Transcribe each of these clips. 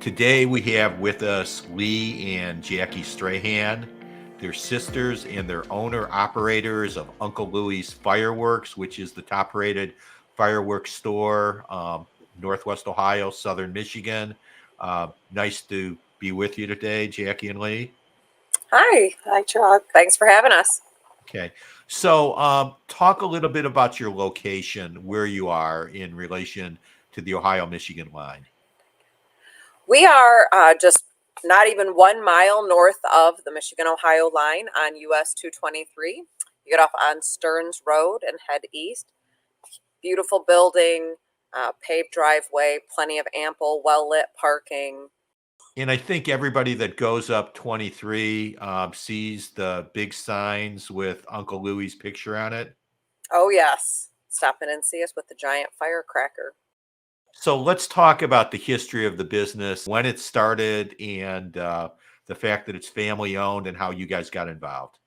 Today we have with us Lee and Jacy Strahan. They're sisters and they're owner-operators of Uncle Louie's Fireworks, which is the top-rated fireworks store, Northwest Ohio, Southern Michigan. Nice to be with you today, Jacy and Lee. Hi, Chuck. Thanks for having us. Okay, so talk a little bit about your location, where you are in relation to the Ohio-Michigan line. We are just not even 1 mile north of the Michigan-Ohio line on US 223. You get off on Stearns Road and head east. Beautiful building, paved driveway, plenty of ample, well-lit parking. And I think everybody that goes up 23 sees the big signs with Uncle Louie's picture on it. Oh, yes. Stop in and see us with the giant firecracker. So let's talk about the history of the business, when it started, and the fact that it's family owned and how you guys got involved.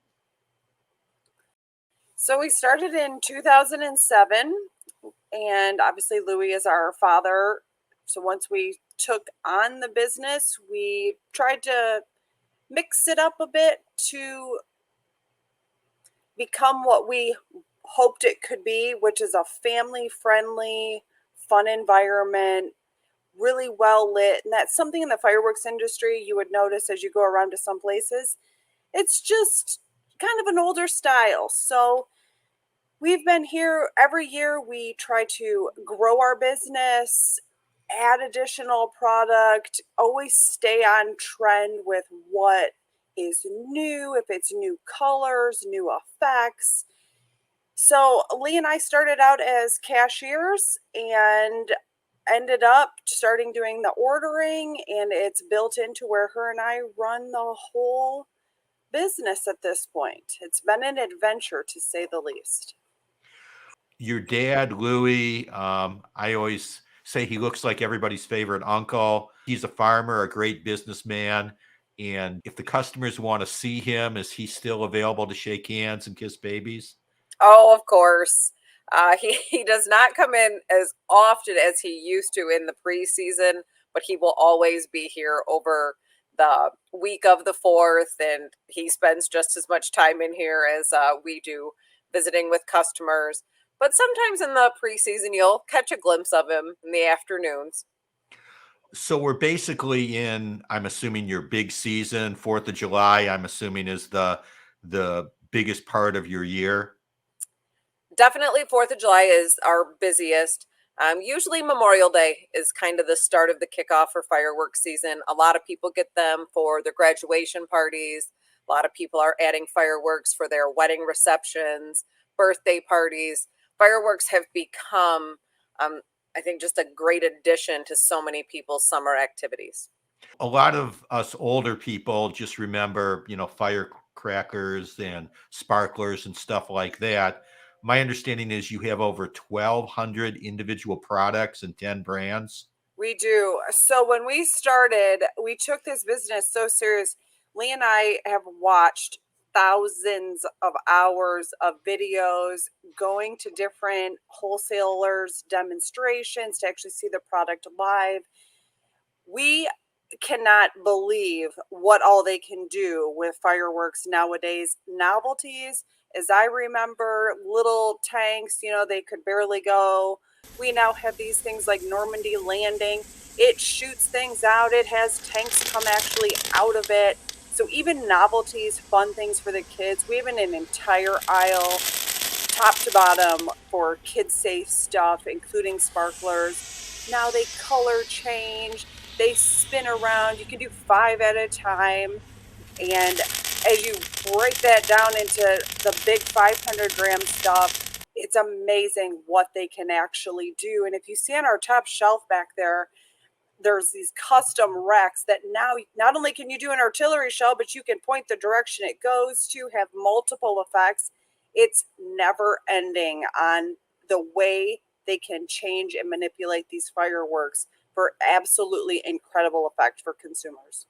So we started in 2007, and obviously Louie is our father. So once we took on the business, we tried to mix it up a bit to become what we hoped it could be, which is a family-friendly, fun environment, really well lit. And that's something in the fireworks industry you would notice as you go around to some places. It's just kind of an older style. So we've been here every year. We try to grow our business, add additional product, always stay on trend with what is new, if it's new colors, new effects. So Lee and I started out as cashiers and ended up starting doing the ordering, and it's built into where her and I run the whole business at this point. It's been an adventure, to say the least. Your dad, Louie, I always say he looks like everybody's favorite uncle. He's a farmer, a great businessman. And if the customers want to see him, is he still available to shake hands and kiss babies? Oh, of course. He does not come in as often as he used to in the preseason, but he will always be here over the week of the 4th, and he spends just as much time in here as we do visiting with customers. But sometimes in the preseason, you'll catch a glimpse of him in the afternoons. So we're basically in, I'm assuming, your big season. 4th of July, I'm assuming, is the biggest part of your year. Definitely 4th of July is our busiest. Usually Memorial Day is kind of the start of the kickoff for fireworks season. A lot of people get them for their graduation parties. A lot of people are adding fireworks for their wedding receptions, birthday parties. Fireworks have become, I think, just a great addition to so many people's summer activities. A lot of us older people just remember, firecrackers and sparklers and stuff like that. My understanding is you have over 1,200 individual products and 10 brands. We do. So when we started, we took this business so serious. Lee and I have watched thousands of hours of videos, going to different wholesalers, demonstrations to actually see the product live. We cannot believe what all they can do with fireworks nowadays. Novelties, as I remember, little tanks, they could barely go. We now have these things like Normandy Landing. It shoots things out. It has tanks come actually out of it. So even novelties, fun things for the kids. We have an entire aisle, top to bottom, for kid-safe stuff, including sparklers. Now they color change. They spin around. You can do 5 at a time. And as you break that down into the big 500-gram stuff, it's amazing what they can actually do. And if you see on our top shelf back there, there's these custom racks that now not only can you do an artillery shell, but you can point the direction it goes to, have multiple effects. It's never ending on the way they can change and manipulate these fireworks for absolutely incredible effect for consumers.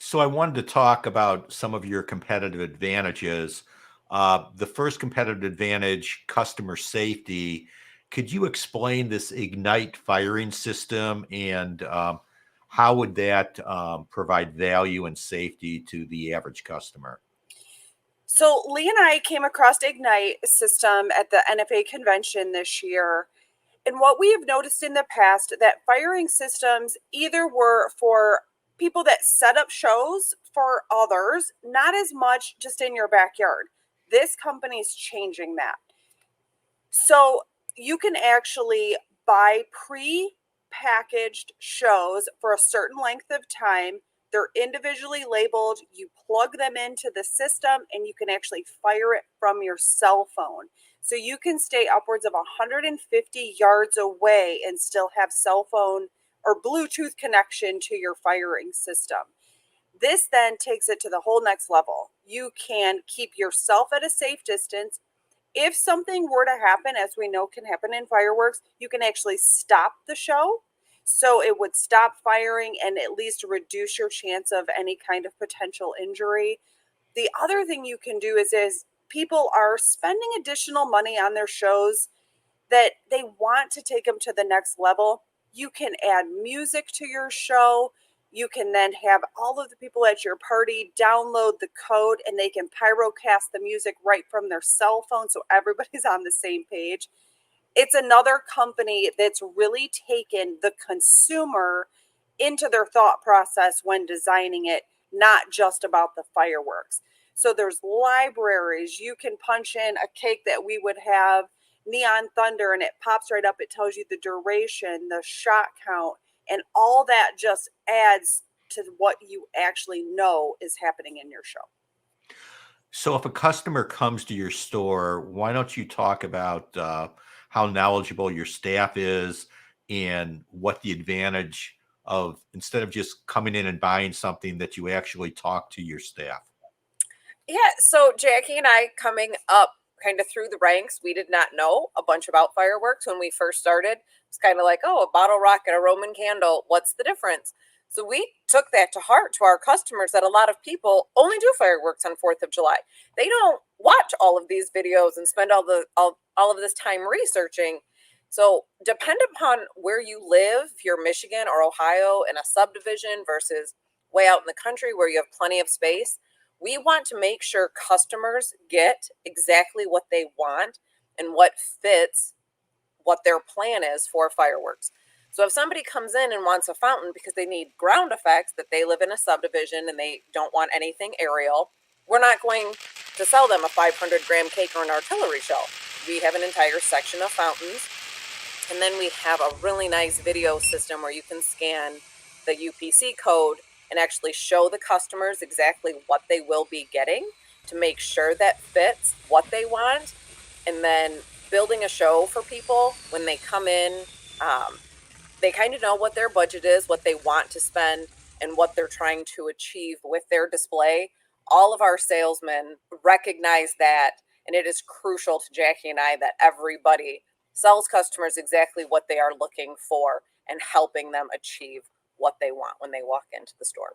So I wanted to talk about some of your competitive advantages. The first competitive advantage, customer safety. Could you explain this Ignite firing system and how would that provide value and safety to the average customer? So Lee and I came across Ignite system at the NFA convention this year. And what we have noticed in the past that firing systems either were for people that set up shows for others, not as much just in your backyard. This company's changing that. So you can actually buy pre-packaged shows for a certain length of time. They're individually labeled. You plug them into the system and you can actually fire it from your cell phone. So you can stay upwards of 150 yards away and still have cell phone or Bluetooth connection to your firing system. This then takes it to the whole next level. You can keep yourself at a safe distance. If something were to happen, as we know can happen in fireworks, you can actually stop the show. So it would stop firing and at least reduce your chance of any kind of potential injury. The other thing you can do is people are spending additional money on their shows that they want to take them to the next level. You can add music to your show. You can then have all of the people at your party download the code and they can pyrocast the music right from their cell phone so everybody's on the same page. It's another company that's really taken the consumer into their thought process when designing it, not just about the fireworks. So there's libraries. You can punch in a cake that we would have, Neon Thunder, and it pops right up. It tells you the duration, the shot count, and all that just adds to what you actually know is happening in your show. So, if a customer comes to your store, why don't you talk about how knowledgeable your staff is and what the advantage of instead of just coming in and buying something that you actually talk to your staff? Yeah, so Jackie and I coming up kind of through the ranks, we did not know a bunch about fireworks when we first started. It's kind of like, oh, a bottle rocket, a Roman candle, what's the difference? So we took that to heart to our customers that a lot of people only do fireworks on 4th of July. They don't watch all of these videos and spend all of this time researching. So depend upon where you live, if you're Michigan or Ohio in a subdivision versus way out in the country where you have plenty of space, we want to make sure customers get exactly what they want and what fits what their plan is for fireworks. So if somebody comes in and wants a fountain because they need ground effects, that they live in a subdivision and they don't want anything aerial, we're not going to sell them a 500-gram cake or an artillery shell. We have an entire section of fountains. And then we have a really nice video system where you can scan the UPC code and actually show the customers exactly what they will be getting to make sure that fits what they want. And then building a show for people when they come in, they kind of know what their budget is, what they want to spend, and what they're trying to achieve with their display. All of our salesmen recognize that, and it is crucial to Jackie and I that everybody sells customers exactly what they are looking for and helping them achieve what they want when they walk into the store.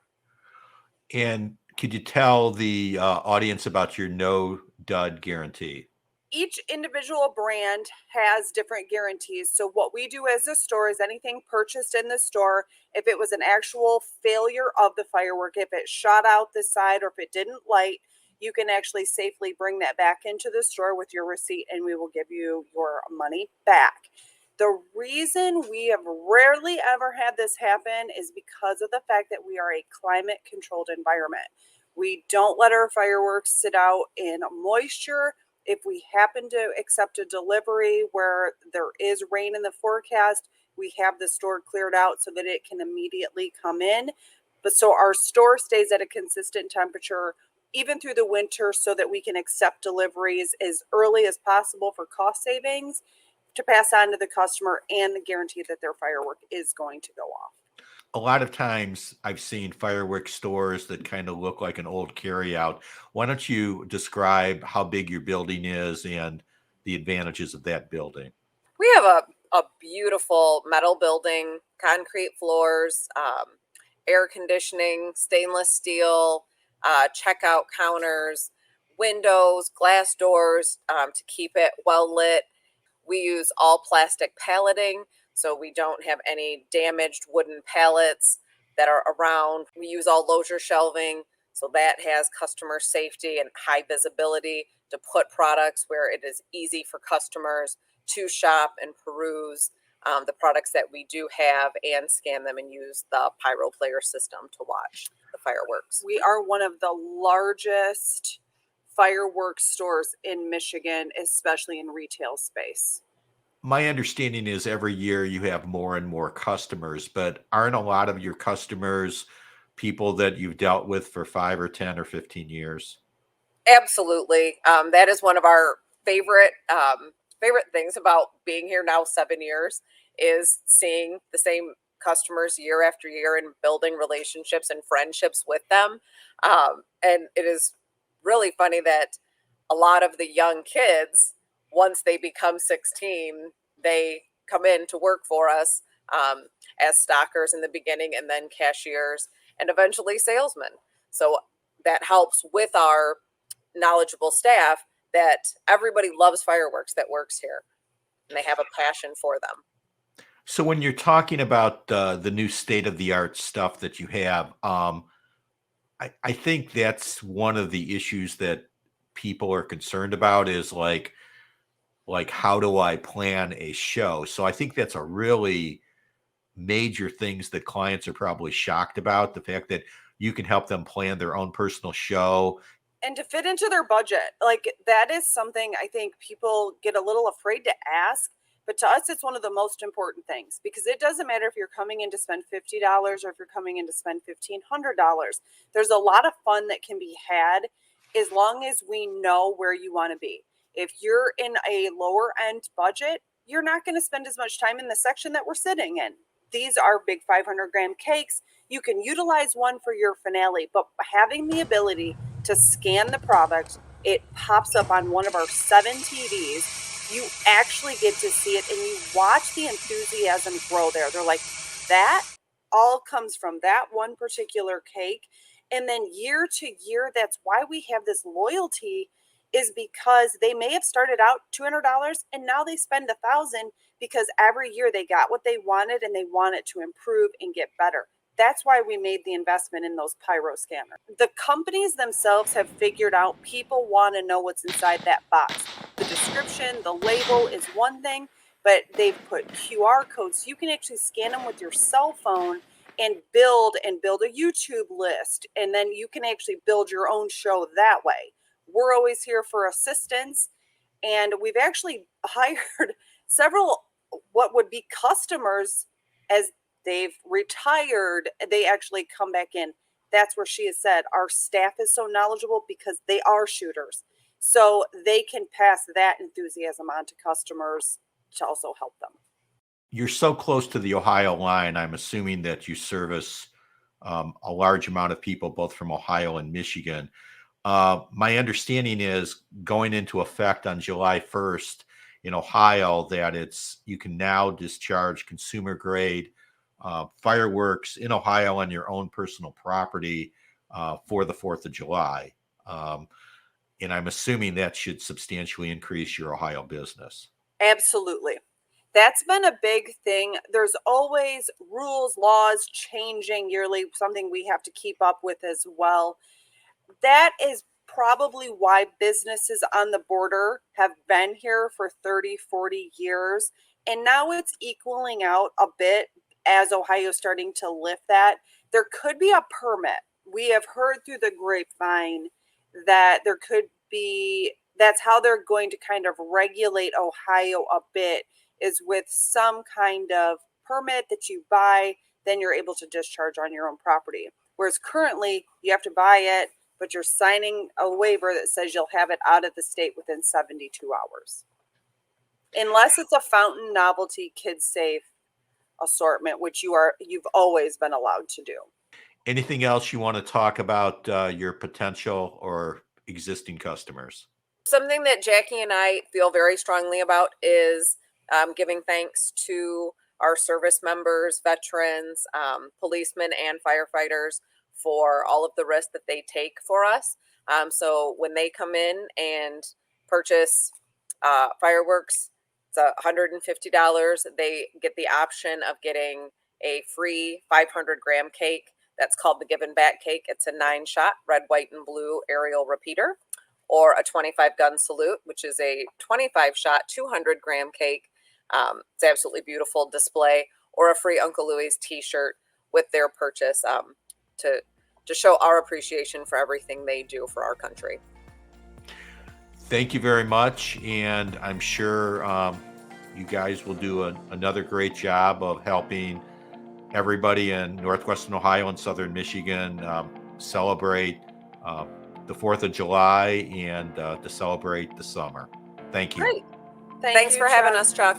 And could you tell the audience about your no dud guarantee? Each individual brand has different guarantees. So what we do as a store is anything purchased in the store, if it was an actual failure of the firework, if it shot out the side or if it didn't light, you can actually safely bring that back into the store with your receipt and we will give you your money back. The reason we have rarely ever had this happen is because of the fact that we are a climate controlled environment. We don't let our fireworks sit out in moisture. If we happen to accept a delivery where there is rain in the forecast, we have the store cleared out so that it can immediately come in. But so our store stays at a consistent temperature even through the winter so that we can accept deliveries as early as possible for cost savings to pass on to the customer and the guarantee that their firework is going to go off. A lot of times I've seen fireworks stores that kind of look like an old carryout. Why don't you describe how big your building is and the advantages of that building? We have a beautiful metal building, concrete floors, air conditioning, stainless steel, checkout counters, windows, glass doors to keep it well lit. We use all plastic palleting, so we don't have any damaged wooden pallets. that are around. We use all loggia shelving, so that has customer safety and high visibility to put products where it is easy for customers to shop and peruse the products that we do have and scan them and use the Pyro Player system to watch the fireworks. We are one of the largest fireworks stores in Michigan, especially in retail space. My understanding is every year you have more and more customers, but aren't a lot of your customers people that you've dealt with for 5 or 10 or 15 years? Absolutely. That is one of our favorite things about being here now 7 years is seeing the same customers year after year and building relationships and friendships with them. And it is really funny that a lot of the young kids, once they become 16, they come in to work for us as stockers in the beginning and then cashiers and eventually salesmen. So that helps with our knowledgeable staff that everybody loves fireworks that works here and they have a passion for them. So when you're talking about the new state of the art stuff that you have, I think that's one of the issues that people are concerned about is like how do I plan a show? So I think that's a really major things that clients are probably shocked about, the fact that you can help them plan their own personal show. And to fit into their budget, like that is something I think people get a little afraid to ask. But to us, it's one of the most important things because it doesn't matter if you're coming in to spend $50 or if you're coming in to spend $1,500. There's a lot of fun that can be had as long as we know where you want to be. If you're in a lower end budget, you're not going to spend as much time in the section that we're sitting in. These are big 500-gram cakes. You can utilize one for your finale, but having the ability to scan the product, it pops up on one of our 7 TVs. You actually get to see it and you watch the enthusiasm grow there. They're like, that all comes from that one particular cake. And then year to year, that's why we have this loyalty, is because they may have started out $200 and now they spend $1,000 because every year they got what they wanted and they want it to improve and get better. That's why we made the investment in those pyro scanners. The companies themselves have figured out people want to know what's inside that box. The description, the label is one thing, but they've put QR codes. So you can actually scan them with your cell phone and build a YouTube list. And then you can actually build your own show that way. We're always here for assistance. And we've actually hired several what would be customers as they've retired. They actually come back in. That's where she has said our staff is so knowledgeable because they are shooters. So they can pass that enthusiasm on to customers to also help them. You're so close to the Ohio line. I'm assuming that you service a large amount of people both from Ohio and Michigan. My understanding is going into effect on July 1st in Ohio that you can now discharge consumer grade fireworks in Ohio on your own personal property for the 4th of July. And I'm assuming that should substantially increase your Ohio business. Absolutely. That's been a big thing. There's always rules, laws changing yearly, something we have to keep up with as well. That is probably why businesses on the border have been here for 30, 40 years. And now it's equaling out a bit as Ohio's starting to lift that. There could be a permit. We have heard through the grapevine that there could be, that's how they're going to kind of regulate Ohio a bit, is with some kind of permit that you buy, then you're able to discharge on your own property. Whereas currently you have to buy it, but you're signing a waiver that says you'll have it out of the state within 72 hours. Unless it's a fountain novelty kid safe assortment, which you've always been allowed to do. Anything else you want to talk about your potential or existing customers? Something that Jackie and I feel very strongly about is giving thanks to our service members, veterans, policemen, and firefighters for all of the risks that they take for us. So when they come in and purchase fireworks, it's $150. They get the option of getting a free 500-gram cake that's called the Giving Back Cake. It's a 9-shot red, white, and blue aerial repeater, or a 25-gun salute, which is a 25-shot 200-gram cake. It's absolutely beautiful display, or a free Uncle Louie's T-shirt with their purchase, to show our appreciation for everything they do for our country. Thank you very much, and I'm sure you guys will do another great job of helping everybody in Northwestern Ohio and Southern Michigan celebrate the 4th of July and to celebrate the summer. Thank you. Great. Thanks for having us, Chuck.